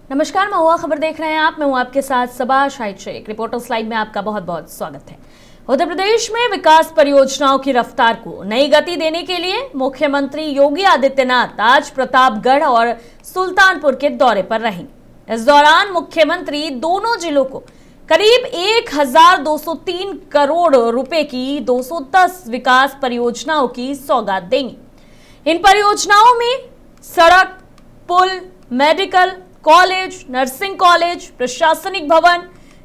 नमस्कार, महुआ खबर देख रहे हैं आप। मैं हूं आपके साथ सबा शाहिद शेख। रिपोर्टर्स लाइव में आपका बहुत बहुत स्वागत है। उत्तर प्रदेश में विकास परियोजनाओं की रफ्तार को नई गति देने के लिए मुख्यमंत्री योगी आदित्यनाथ आज प्रतापगढ़ और सुल्तानपुर के दौरे पर रहेंगे। इस दौरान मुख्यमंत्री दोनों जिलों को करीब 1203 करोड़ रुपए की 210 विकास परियोजनाओं की सौगात देंगे। इन परियोजनाओं में सड़क, पुल, मेडिकल कॉलेज, नर्सिंग कॉलेज, प्रशासनिक भवन,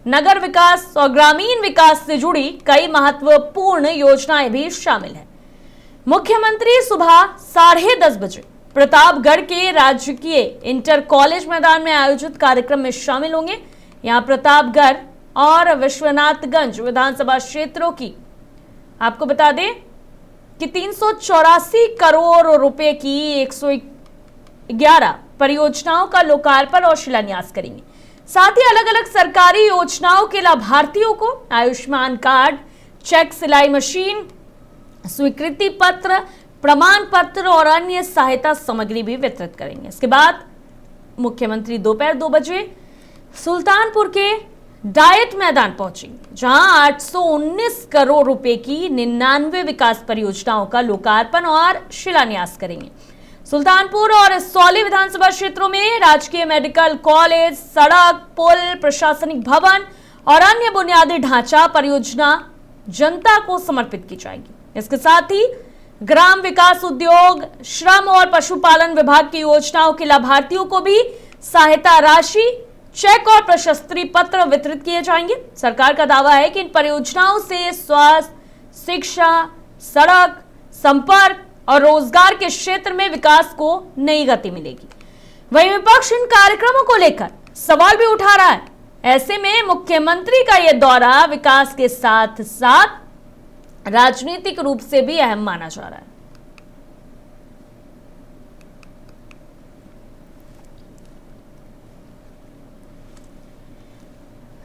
नगर विकास और ग्रामीण विकास से जुड़ी कई महत्वपूर्ण योजनाएं भी शामिल हैं। मुख्यमंत्री सुबह 10:30 बजे प्रतापगढ़ के राजकीय इंटर कॉलेज मैदान में आयोजित कार्यक्रम में शामिल होंगे। यहां प्रतापगढ़ और विश्वनाथगंज विधानसभा क्षेत्रों की आपको बता दें कि 384 करोड़ रुपए की 111 परियोजनाओं का लोकार्पण और शिलान्यास करेंगे। साथ ही अलग अलग सरकारी योजनाओं के लाभार्थियों को आयुष्मान कार्ड, चेक, सिलाई मशीन, स्वीकृति पत्र, प्रमाण पत्र और अन्य सहायता सामग्री भी वितरित करेंगे। इसके बाद मुख्यमंत्री दोपहर 2 बजे सुल्तानपुर के डाइट मैदान पहुंचेंगे, जहां 819 करोड़ रुपए की 99 विकास परियोजनाओं का लोकार्पण और शिलान्यास करेंगे। सुल्तानपुर और सौली विधानसभा क्षेत्रों में राजकीय मेडिकल कॉलेज, सड़क, पुल, प्रशासनिक भवन और अन्य बुनियादी ढांचा परियोजना जनता को समर्पित की जाएगी। इसके साथ ही ग्राम विकास, उद्योग, श्रम और पशुपालन विभाग की योजनाओं के लाभार्थियों को भी सहायता राशि, चेक और प्रशस्ति पत्र वितरित किए जाएंगे। सरकार का दावा है कि इन परियोजनाओं से स्वास्थ्य, शिक्षा, सड़क, संपर्क और रोजगार के क्षेत्र में विकास को नई गति मिलेगी। वहीं विपक्ष इन कार्यक्रमों को लेकर सवाल भी उठा रहा है। ऐसे में मुख्यमंत्री का यह दौरा विकास के साथ साथ राजनीतिक रूप से भी अहम माना जा रहा है।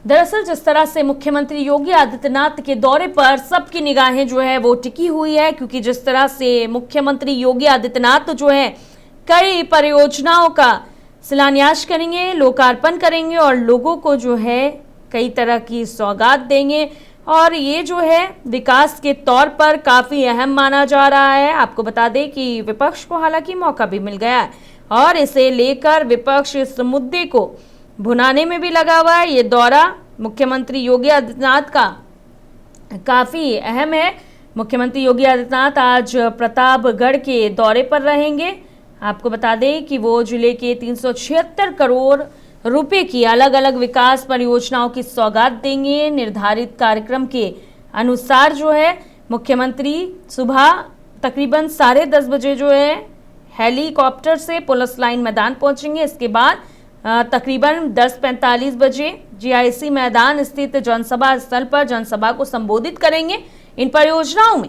दरअसल जिस तरह से मुख्यमंत्री योगी आदित्यनाथ के दौरे पर सबकी निगाहें जो है वो टिकी हुई है, क्योंकि जिस तरह से मुख्यमंत्री योगी आदित्यनाथ जो है कई परियोजनाओं का शिलान्यास करेंगे, लोकार्पण करेंगे और लोगों को जो है कई तरह की सौगात देंगे, और ये जो है विकास के तौर पर काफ़ी अहम माना जा रहा है। आपको बता दें कि विपक्ष को हालांकि मौका भी मिल गया है और इसे लेकर विपक्ष इस मुद्दे को भुनाने में भी लगा हुआ है। ये दौरा मुख्यमंत्री योगी आदित्यनाथ का काफ़ी अहम है। मुख्यमंत्री योगी आदित्यनाथ आज प्रतापगढ़ के दौरे पर रहेंगे। आपको बता दें कि वो जिले के 376 करोड़ रुपए की अलग अलग विकास परियोजनाओं की सौगात देंगे। निर्धारित कार्यक्रम के अनुसार जो है मुख्यमंत्री सुबह तकरीबन 10:30 बजे जो है हेलीकॉप्टर से पुलिस लाइन मैदान पहुंचेंगे। इसके बाद तकरीबन 10:45 बजे जीआईसी मैदान स्थित जनसभा स्थल पर जनसभा को संबोधित करेंगे। इन परियोजनाओं में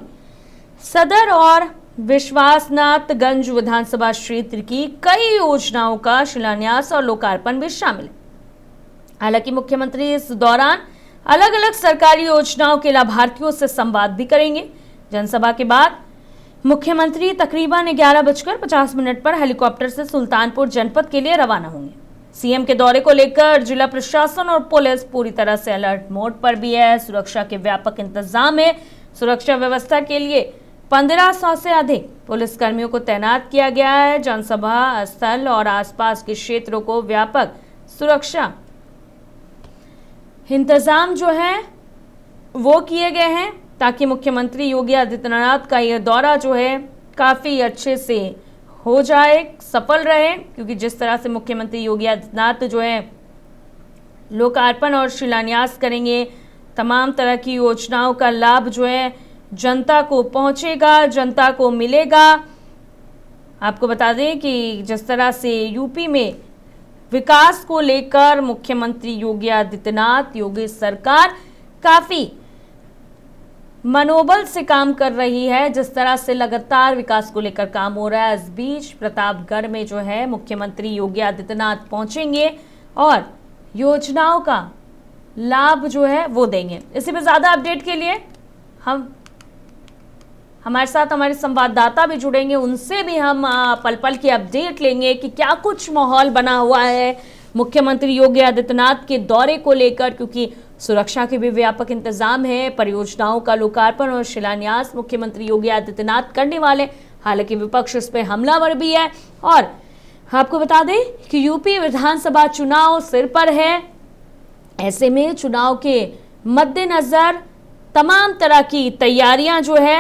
सदर और विश्वासनाथगंज विधानसभा क्षेत्र की कई योजनाओं का शिलान्यास और लोकार्पण भी शामिल है। हालांकि मुख्यमंत्री इस दौरान अलग अलग सरकारी योजनाओं के लाभार्थियों से संवाद भी करेंगे। जनसभा के बाद मुख्यमंत्री तकरीबन 11:50 पर हेलीकॉप्टर से सुल्तानपुर जनपद के लिए रवाना होंगे। सीएम के दौरे को लेकर जिला प्रशासन और पुलिस पूरी तरह से अलर्ट मोड पर भी है। सुरक्षा के व्यापक इंतजाम है। सुरक्षा व्यवस्था के लिए 1500 से अधिक पुलिसकर्मियों को तैनात किया गया है। जनसभा स्थल और आसपास के क्षेत्रों को व्यापक सुरक्षा इंतजाम जो है वो किए गए हैं, ताकि मुख्यमंत्री योगी आदित्यनाथ का यह दौरा जो है काफ़ी अच्छे से हो जाए, सफल रहे। क्योंकि जिस तरह से मुख्यमंत्री योगी आदित्यनाथ जो है लोकार्पण और शिलान्यास करेंगे, तमाम तरह की योजनाओं का लाभ जो है जनता को पहुंचेगा, जनता को मिलेगा। आपको बता दें कि जिस तरह से यूपी में विकास को लेकर मुख्यमंत्री योगी आदित्यनाथ, योगी सरकार काफ़ी मनोबल से काम कर रही है, जिस तरह से लगातार विकास को लेकर काम हो रहा है। इस बीच प्रतापगढ़ में जो है मुख्यमंत्री योगी आदित्यनाथ पहुंचेंगे और योजनाओं का लाभ जो है वो देंगे। इसी पे ज़्यादा अपडेट के लिए हमारे साथ हमारे संवाददाता भी जुड़ेंगे, उनसे भी हम पल पल की अपडेट लेंगे कि क्या कुछ माहौल बना हुआ है मुख्यमंत्री योगी आदित्यनाथ के दौरे को लेकर, क्योंकि सुरक्षा के भी व्यापक इंतजाम है। परियोजनाओं का लोकार्पण और शिलान्यास मुख्यमंत्री योगी आदित्यनाथ करने वाले, हालांकि विपक्ष इस पर हमलावर भी है। और आपको बता दें कि यूपी विधानसभा चुनाव सिर पर है। ऐसे में चुनाव के मद्देनजर तमाम तरह की तैयारियां जो है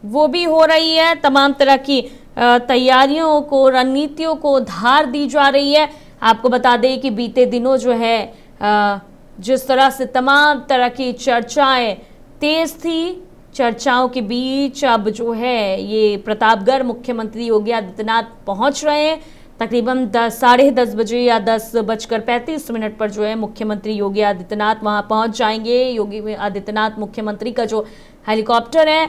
वो भी हो रही है। तमाम तरह की तैयारियों को, रणनीतियों को धार दी जा रही है। आपको बता दें कि बीते दिनों जो है जिस तरह से तमाम तरह की चर्चाएं तेज थी, चर्चाओं के बीच अब जो है ये प्रतापगढ़ मुख्यमंत्री योगी आदित्यनाथ पहुंच रहे हैं। तकरीबन 10:30 बजे या 10:35 पर जो है मुख्यमंत्री योगी आदित्यनाथ वहां पहुंच जाएंगे। योगी आदित्यनाथ मुख्यमंत्री का जो हेलीकॉप्टर है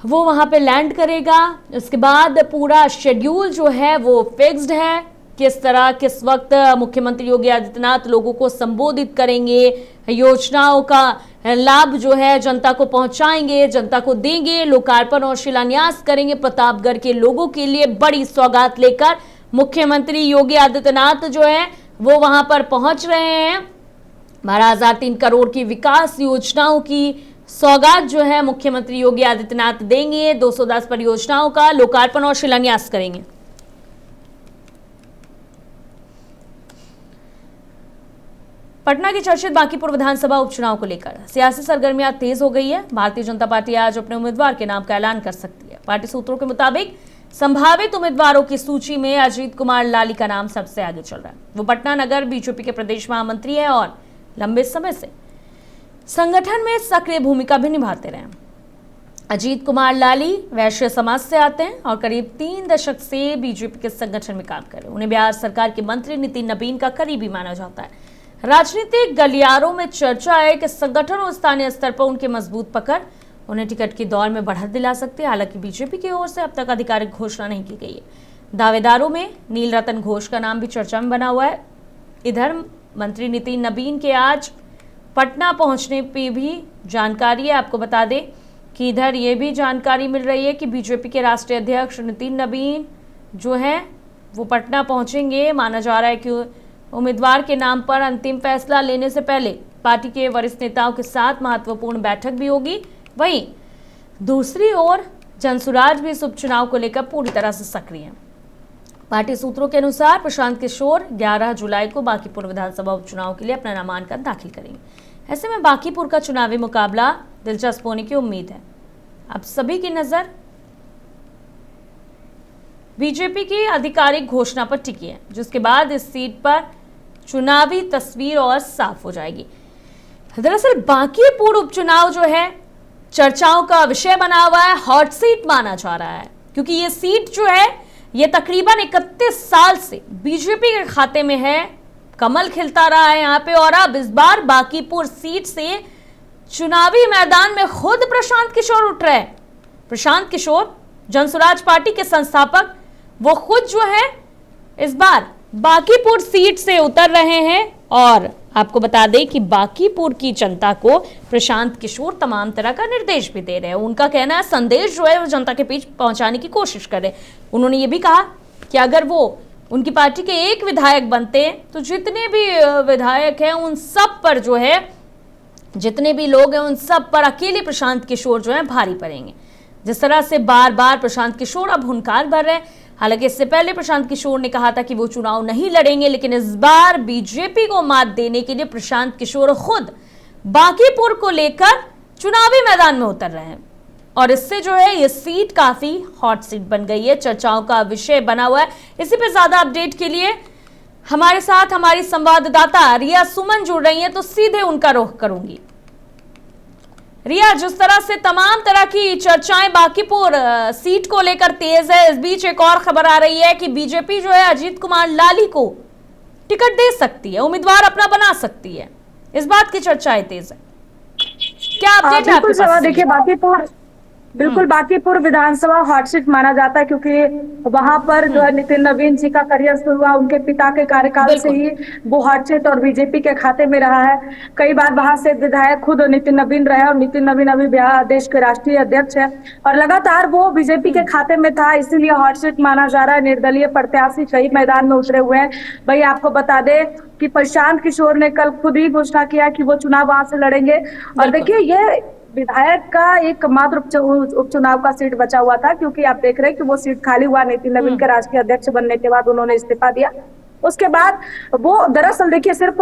वो वहां पे लैंड करेगा। उसके बाद पूरा शेड्यूल जो है वो फिक्स्ड है। किस तरह किस वक्त मुख्यमंत्री योगी आदित्यनाथ लोगों को संबोधित करेंगे, योजनाओं का लाभ जो है जनता को पहुंचाएंगे, जनता को देंगे, लोकार्पण और शिलान्यास करेंगे। प्रतापगढ़ के लोगों के लिए बड़ी सौगात लेकर मुख्यमंत्री योगी आदित्यनाथ जो है वो वहां पर पहुंच रहे हैं। 12,003 करोड़ की विकास योजनाओं की सौगात जो है मुख्यमंत्री योगी आदित्यनाथ देंगे। 210 परियोजनाओं का लोकार्पण और शिलान्यास करेंगे। पटना की चर्चित बांकीपुर विधानसभा उपचुनाव को लेकर सियासी सरगर्मियां तेज हो गई है। भारतीय जनता पार्टी आज अपने उम्मीदवार के नाम का ऐलान कर सकती है। पार्टी सूत्रों के मुताबिक संभावित उम्मीदवारों की सूची में अजीत कुमार लाली का नाम सबसे आगे चल रहा है। वो पटना नगर बीजेपी के प्रदेश महामंत्री है और लंबे समय से संगठन में सक्रिय भूमिका भी निभाते रहे। अजीत कुमार लाली वैश्य समाज से आते हैं और करीब 3 दशक से बीजेपी के संगठन में काम कर रहे हैं। उन्हें बिहार सरकार के मंत्री नितिन नबीन का करीबी माना जाता है। राजनीतिक गलियारों में चर्चा है कि संगठन और स्थानीय स्तर पर उनके मजबूत पकड़ उन्हें टिकट की दौड़ में बढ़त दिला सकती है। हालांकि बीजेपी की ओर से अब तक आधिकारिक घोषणा नहीं की गई है। दावेदारों में नील रतन घोष का नाम भी चर्चा में बना हुआ है। इधर मंत्री नितिन नबीन के आज पटना पहुंचने पे भी जानकारी है। आपको बता दें कि इधर ये भी जानकारी मिल रही है कि बीजेपी के राष्ट्रीय अध्यक्ष नितिन नबीन जो है वो पटना पहुंचेंगे। माना जा रहा है कि उम्मीदवार के नाम पर अंतिम फैसला लेने से पहले पार्टी के वरिष्ठ नेताओं के साथ महत्वपूर्ण बैठक भी होगी। वहीं दूसरी ओर जनसुराज भी इस उपचुनाव को लेकर पूरी तरह से सक्रिय है। पार्टी सूत्रों के अनुसार प्रशांत किशोर 11 जुलाई को बांकीपुर विधानसभा उपचुनाव के लिए अपना नामांकन दाखिल करेंगे। ऐसे में बांकीपुर का चुनावी मुकाबला दिलचस्प होने की उम्मीद है। अब सभी की नजर बीजेपी की आधिकारिक घोषणा पर टिकी है, जिसके बाद इस सीट पर चुनावी तस्वीर और साफ हो जाएगी। दरअसल बांकीपुर उपचुनाव जो है चर्चाओं का विषय बना हुआ है, हॉट सीट माना जा रहा है, क्योंकि ये सीट जो है ये तकरीबन 31 साल से बीजेपी के खाते में है। कमल खिलता रहा है यहाँ पे। और अब इस बार बांकीपुर सीट से चुनावी मैदान में खुद प्रशांत किशोर उठ रहे हैं। प्रशांत किशोर जनसुराज पार्टी के संस्थापक, वो खुद जो है इस बार बांकीपुर सीट से उतर रहे हैं। और आपको बता दें कि बांकीपुर की जनता को प्रशांत किशोर तमाम तरह का निर्देश भी दे रहे हैं। उनका कहना है संदेश जो है वो जनता के बीच पहुंचाने की कोशिश कर रहे हैं। उन्होंने ये भी कहा कि अगर वो उनकी पार्टी के एक विधायक बनते हैं तो जितने भी विधायक हैं उन सब पर जो है, जितने भी लोग हैं उन सब पर अकेले प्रशांत किशोर जो है भारी पड़ेंगे। जिस तरह से बार बार प्रशांत किशोर अब हुंकार भर रहे हैं। हालांकि इससे पहले प्रशांत किशोर ने कहा था कि वो चुनाव नहीं लड़ेंगे, लेकिन इस बार बीजेपी को मात देने के लिए प्रशांत किशोर खुद बांकीपुर को लेकर चुनावी मैदान में उतर रहे हैं। और इससे जो है ये सीट काफी हॉट सीट बन गई है, चर्चाओं का विषय बना हुआ है। इसी पे ज्यादा अपडेट के लिए हमारे साथ हमारी संवाददाता रिया सुमन जुड़ रही हैं, तो सीधे उनका रुख करूंगी। रिया, जिस तरह से तमाम तरह की चर्चाएं बांकीपुर सीट को लेकर तेज है, इस बीच एक और खबर आ रही है कि बीजेपी जो है अजीत कुमार लाली को टिकट दे सकती है, उम्मीदवार अपना बना सकती है। इस बात की चर्चाएं तेज है। क्या अपडेट है आपके पास? देखिए बिल्कुल बांकीपुर विधानसभा हॉट सीट माना जाता है, क्योंकि वहां पर जो है नितिन नवीन जी का करियर शुरू हुआ, उनके पिता के कार्यकाल से बिल्कुल। ही वो हॉट सीट और बीजेपी के खाते में रहा है। कई बार वहां से विधायक खुद नितिन नवीन रहे, और नितिन नवीन अभी देश के राष्ट्रीय अध्यक्ष है, और लगातार वो बीजेपी के खाते में था, इसीलिए हॉट सीट माना जा रहा है। निर्दलीय प्रत्याशी कई मैदान में उतरे हुए हैं। भाई आपको बता दे कि प्रशांत किशोर ने कल खुद ही घोषणा किया कि वो चुनाव वहां से लड़ेंगे। और देखिए ये विधायक का एकमात्र उपचुनाव का सीट बचा हुआ था, क्योंकि आप देख रहे हैं कि वो सीट खाली हुआ। नितिन नवीन के राष्ट्रीय अध्यक्ष बनने के बाद उन्होंने इस्तीफा दिया। उसके बाद वो दरअसल देखिए सिर्फ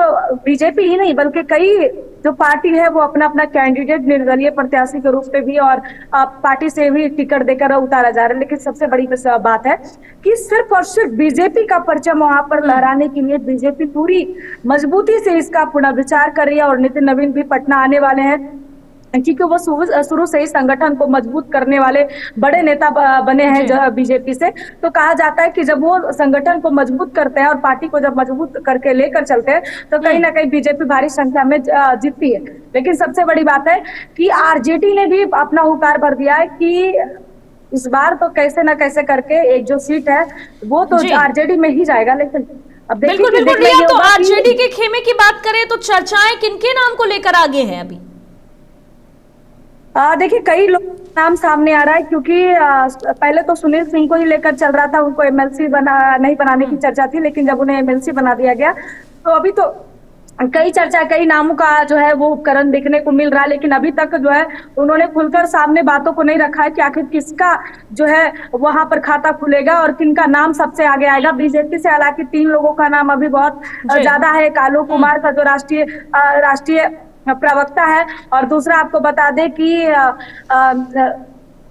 बीजेपी ही नहीं बल्कि कई जो पार्टी है वो अपना अपना कैंडिडेट निर्दलीय प्रत्याशी के रूप में भी और पार्टी से भी टिकट देकर उतारा जा रहा है। लेकिन सबसे बड़ी बात है कि सिर्फ और सिर्फ बीजेपी का परचम वहां पर लहराने के लिए बीजेपी पूरी मजबूती से इसका पुनर्विचार कर रही है। और नितिन नवीन भी पटना आने वाले हैं, क्योंकि वो शुरू से ही संगठन को मजबूत करने वाले बड़े नेता बने हैं बीजेपी से। तो कहा जाता है कि जब वो संगठन को मजबूत करते हैं और पार्टी को जब मजबूत करके लेकर चलते हैं तो कहीं ना कहीं बीजेपी भारी संख्या में जीतती है। लेकिन सबसे बड़ी बात है कि आरजेडी ने भी अपना हुंकार भर दिया है कि इस बार तो कैसे ना कैसे करके एक जो सीट है वो तो आरजेडी में ही जाएगा। लेकिन अब बिल्कुल बिल्कुल रिया, तो आरजेडी के खेमे की बात करें तो चर्चाएं किनके नाम को लेकर आगे हैं अभी? देखिए कई लोग नाम सामने आ रहा है, क्योंकि पहले तो सुनील सिंह को ही लेकर चल रहा था, उनको एमएलसी नहीं बनाने की चर्चा थी। लेकिन जब उन्हें एमएलसी बना दिया गया तो अभी तो कई नामों का जो है वो उपकरण देखने को मिल रहा है। लेकिन अभी तक जो है उन्होंने खुलकर सामने बातों को नहीं रखा है कि आखिर किसका जो है वहां पर खाता खुलेगा और किनका नाम सबसे आगे आएगा। बीजेपी से हालांकि 3 लोगों का नाम अभी बहुत ज्यादा है। आलोक कुमार का जो राष्ट्रीय प्रवक्ता है, और दूसरा आपको बता दें कि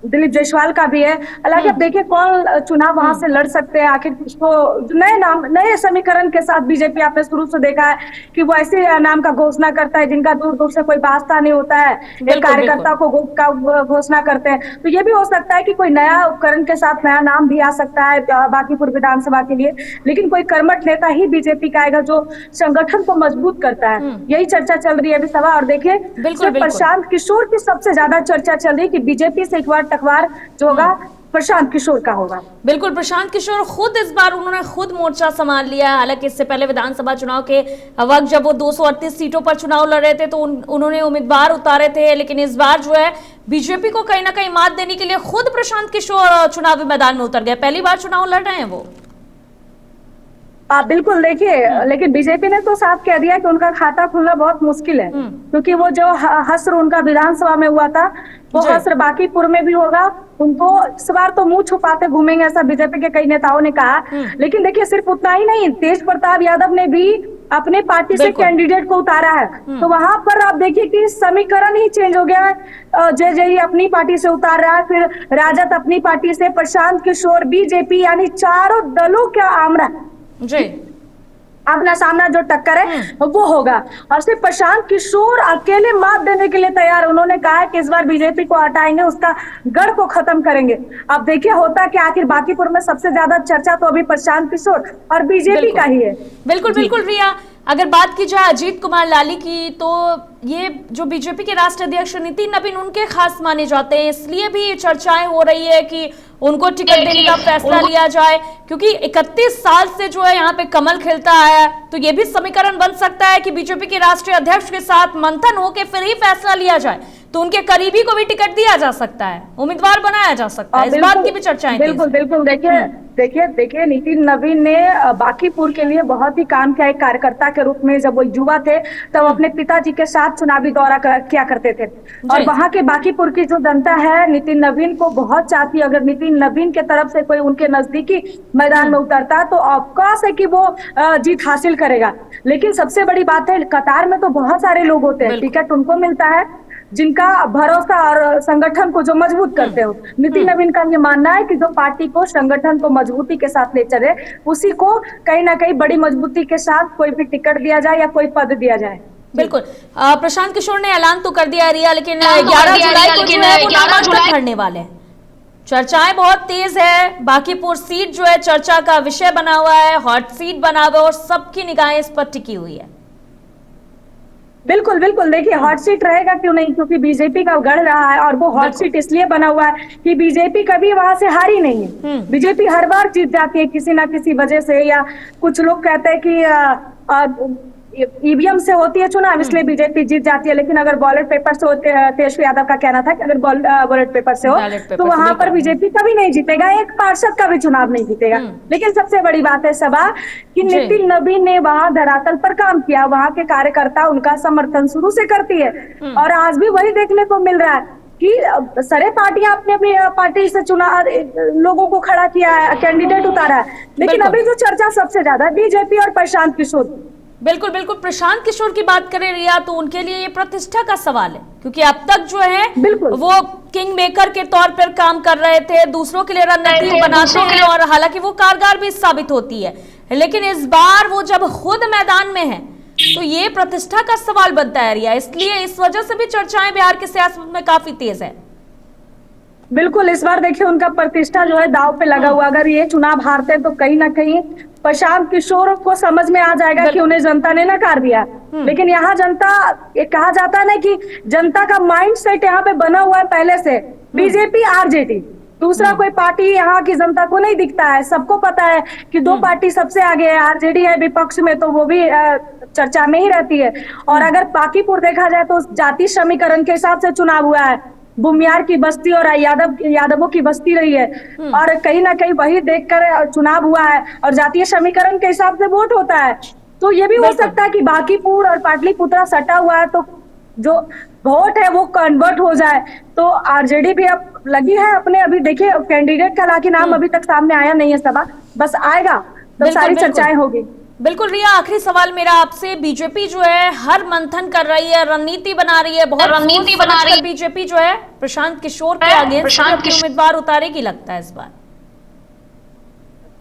दिलीप जायसवाल का भी है। हालांकि अब देखिए कौन चुनाव वहां से लड़ सकते हैं। आखिर किसको नए समीकरण के साथ बीजेपी आपने शुरू से देखा है कि वो ऐसे नाम का घोषणा करता है जिनका दूर दूर से कोई वास्ता नहीं होता है, एक कार्यकर्ता को घोषणा करते हैं। तो ये भी हो सकता है कि कोई नया उपकरण के साथ नया नाम भी आ सकता है बांकीपुर विधानसभा के लिए। लेकिन कोई कर्मठ नेता ही बीजेपी का आएगा जो संगठन को मजबूत करता है, यही चर्चा चल रही है अभी सभा। और देखिए प्रशांत किशोर की सबसे ज्यादा चर्चा चल रही है कि बीजेपी से एक बार टकरार जो होगा प्रशांत किशोर का होगा। बिल्कुल, प्रशांत किशोर खुद इस बार उन्होंने खुद मोर्चा संभाल लिया है। हालांकि इससे पहले विधानसभा चुनाव के वक्त जब वो 238 सीटों पर चुनाव लड़ रहे थे तो उन्होंने उम्मीदवार उतारे थे। लेकिन इस बार जो है बीजेपी को कहीं ना कहीं मात देने के लिए खुद प्रशांत किशोर चुनावी मैदान में उतर गए। पहली बार चुनाव लड़ रहे हैं वो। बिल्कुल देखिए, लेकिन बीजेपी ने तो साफ कह दिया कि उनका खाता खुलना बहुत मुश्किल है, क्योंकि वो जो हस्र उनका विधानसभा में हुआ था वो हस्र बांकीपुर में भी होगा। उनको इस बार तो मुंह छुपाते घूमेंगे, ऐसा बीजेपी के कई नेताओं ने कहा। लेकिन देखिए सिर्फ उतना ही नहीं, तेज प्रताप यादव ने भी अपने पार्टी से कैंडिडेट को उतारा है। तो वहां पर आप देखिए कि समीकरण ही चेंज हो गया है। जेजेई अपनी पार्टी से उतार रहा है, फिर राजद अपनी पार्टी से, प्रशांत किशोर बीजेपी, यानी चारों दलों का आमना जी अपना सामना जो टक्कर है वो होगा। और सिर्फ प्रशांत किशोर अकेले मात देने के लिए तैयार। उन्होंने कहा है कि इस बार बीजेपी को हटाएंगे, उसका गढ़ को खत्म करेंगे। अब देखिए होता कि आखिर बांकीपुर में सबसे ज्यादा चर्चा तो अभी प्रशांत किशोर और बीजेपी का ही है। बिल्कुल बिल्कुल रिया, अगर बात की जाए अजीत कुमार लाली की तो ये जो बीजेपी के राष्ट्रीय अध्यक्ष नितिन नवीन उनके खास माने जाते हैं, इसलिए भी चर्चाएं हो रही है कि उनको टिकट देने का फैसला लिया जाए, क्योंकि 31 साल से जो है यहाँ पे कमल खिलता आया है। तो ये भी समीकरण बन सकता है कि बीजेपी के राष्ट्रीय अध्यक्ष के साथ मंथन होकर फिर ही फैसला लिया जाए, तो उनके करीबी को भी टिकट दिया जा सकता है, उम्मीदवार बनाया जा सकता है। इस बात की भी चर्चाएं बिल्कुल बिल्कुल देखिए नितिन नवीन ने बांकीपुर के लिए बहुत ही काम किया। एक कार्यकर्ता के रूप में जब वो युवा थे तब अपने पिताजी के साथ चुनावी दौरा किया करते थे, और वहां के बांकीपुर की जो जनता है नितिन नवीन को बहुत चाहती है। अगर नितिन नवीन के तरफ से कोई उनके नजदीकी मैदान में उतरता तो अवकाश है कि वो जीत हासिल करेगा। लेकिन सबसे बड़ी बात है, कतार में तो बहुत सारे लोग होते हैं, टिकट उनको मिलता है जिनका भरोसा और संगठन को जो मजबूत करते हो। नितिन नवीन का ये मानना है कि जो पार्टी को संगठन को मजबूती के साथ ले चले उसी को कहीं ना कहीं बड़ी मजबूती के साथ कोई भी टिकट दिया जाए या कोई पद दिया जाए। बिल्कुल, प्रशांत किशोर ने ऐलान तो कर दिया रिया, लेकिन 11 जुलाई को जो है वो नामांकन भरने वाले हैं। चर्चाएं बहुत तेज है। बांकीपुर सीट जो है चर्चा का विषय बना हुआ है, हॉट सीट बना हुआ है और सबकी निगाहें इस पर टिकी हुई है। बिल्कुल बिल्कुल, देखिए हॉट सीट रहेगा क्यों नहीं, क्योंकि बीजेपी का गढ़ रहा है और वो हॉट सीट इसलिए बना हुआ है कि बीजेपी कभी वहां से हारी नहीं है। बीजेपी हर बार जीत जाती है किसी ना किसी वजह से, या कुछ लोग कहते हैं कि ईवीएम से होती है चुनाव इसलिए बीजेपी जीत जाती है, लेकिन अगर बैलेट पेपर से होते, तेजस्वी यादव का कहना था कि अगर बैलेट पेपर से हो तो वहां पर बीजेपी कभी नहीं जीतेगा, एक पार्षद का भी चुनाव नहीं जीतेगा। लेकिन सबसे बड़ी बात है सबा कि नितिन नवीन ने वहां धरातल पर काम किया, वहां के कार्यकर्ता उनका समर्थन शुरू से करती है और आज भी वही देखने को मिल रहा है कि सारे पार्टियां अपने अपनी पार्टी से चुनाव लोगों को खड़ा किया है, कैंडिडेट उतारा है, लेकिन अभी जो चर्चा सबसे ज्यादा बीजेपी और प्रशांत किशोर। बिल्कुल बिल्कुल, प्रशांत किशोर की बात करें रिया तो उनके लिए ये प्रतिष्ठा का सवाल है, क्योंकि अब तक जो है वो किंग मेकर के तौर पर काम कर रहे थे, दूसरों के लिए रणनीति बनाते हैं और हालांकि वो कारगर भी साबित होती है, लेकिन इस बार वो जब खुद मैदान में है तो ये प्रतिष्ठा का सवाल बनता है रिया, इसलिए इस वजह से भी चर्चाएं बिहार की सियासत में काफी तेज है। बिल्कुल, इस बार देखिए उनका प्रतिष्ठा जो है दांव पे लगा हुआ, अगर ये चुनाव हारते हैं तो कहीं ना कहीं प्रशांत किशोर को समझ में आ जाएगा कि उन्हें जनता ने नकार दिया। लेकिन यहाँ जनता, ये कहा जाता है ना कि जनता का माइंड सेट यहाँ पे बना हुआ है पहले से, बीजेपी आरजेडी, दूसरा कोई पार्टी यहाँ की जनता को नहीं दिखता है। सबको पता है कि दो पार्टी सबसे आगे है, आरजेडी है विपक्ष में, तो वो भी चर्चा में ही रहती है। और अगर बांकीपुर देखा जाए तो जाति समीकरण के हिसाब से चुनाव हुआ है, बुमियार की बस्ती और यादवों की बस्ती रही है, और कहीं ना कहीं वही देखकर चुनाव हुआ है और जातीय समीकरण के हिसाब से वोट होता है। तो ये भी हो सकता है कि बांकीपुर और पाटलिपुत्रा सटा हुआ है तो जो वोट है वो कन्वर्ट हो जाए। तो आरजेडी भी अब लगी है अपने, अभी देखिए कैंडिडेट का हालांकि नाम अभी तक सामने आया नहीं है सबा, बस आएगा तो सारी चर्चाएं होगी। बिल्कुल रिया, आखिरी सवाल मेरा आपसे, बीजेपी जो है हर मंथन कर रही है, रणनीति बना रही है, बहुत रणनीति बना रही है बीजेपी जो है प्रशांत किशोर के आगे उम्मीदवार उतारेगी लगता है इस बार।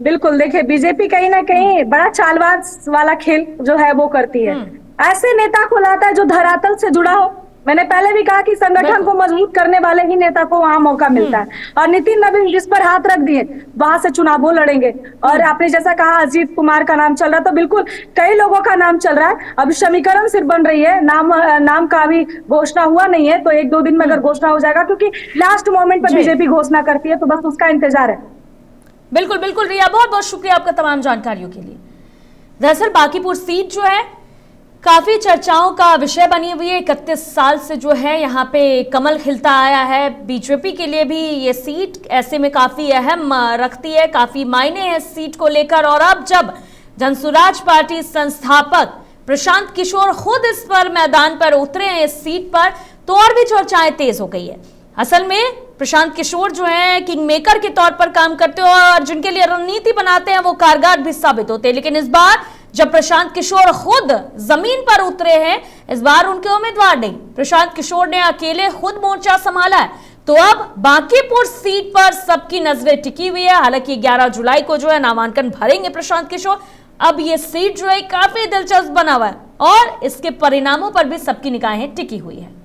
बिल्कुल, देखिए बीजेपी कहीं ना कहीं बड़ा चालबाज वाला खेल जो है वो करती है, ऐसे नेता को लाता है जो धरातल से जुड़ा हो। मैंने पहले भी कहा कि संगठन को मजबूत करने वाले ही नेता को वहां मौका मिलता है, और नितिन नवीन जिस पर हाथ रख दिए वहां से चुनाव वो लड़ेंगे। और आपने जैसा कहा अजीत कुमार का नाम चल रहा है, तो बिल्कुल कई लोगों का नाम चल रहा है, अभी समीकरण सिर्फ बन रही है, नाम का अभी घोषणा हुआ नहीं है, तो एक दो दिन में अगर घोषणा हो जाएगा, क्योंकि लास्ट मोमेंट पर बीजेपी घोषणा करती है, तो बस उसका इंतजार है। बिल्कुल बिल्कुल रिया, बहुत बहुत शुक्रिया आपका तमाम जानकारियों के लिए। दरअसल बांकीपुर सीट जो है काफी चर्चाओं का विषय बनी हुई है, 31 साल से जो है यहाँ पे कमल खिलता आया है, बीजेपी के लिए भी ये सीट ऐसे में काफी अहम रखती है, काफी मायने हैं इस सीट को लेकर। और अब जब जनसुराज पार्टी संस्थापक प्रशांत किशोर खुद इस पर मैदान पर उतरे हैं इस सीट पर, तो और भी चर्चाएं तेज हो गई है। असल में प्रशांत किशोर जो है किंग मेकर के तौर पर काम करते हो और जिनके लिए रणनीति बनाते हैं वो कारगर भी साबित होते हैं, लेकिन इस बार जब प्रशांत किशोर खुद जमीन पर उतरे हैं, इस बार उनके उम्मीदवार नहीं, प्रशांत किशोर ने अकेले खुद मोर्चा संभाला है। तो अब बांकीपुर सीट पर सबकी नजरें टिकी हुई है। हालांकि 11 जुलाई को जो है नामांकन भरेंगे प्रशांत किशोर। अब ये सीट जो है काफी दिलचस्प बना हुआ है और इसके परिणामों पर भी सबकी निगाहें टिकी हुई है।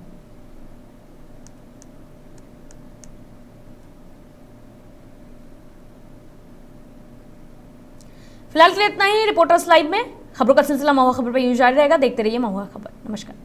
फिलहाल के लिए इतना ही। रिपोर्टर्स लाइव में खबरों का सिलसिला महुआ खबर पर यूं जारी रहेगा। देखते रहिए महुआ खबर। नमस्कार।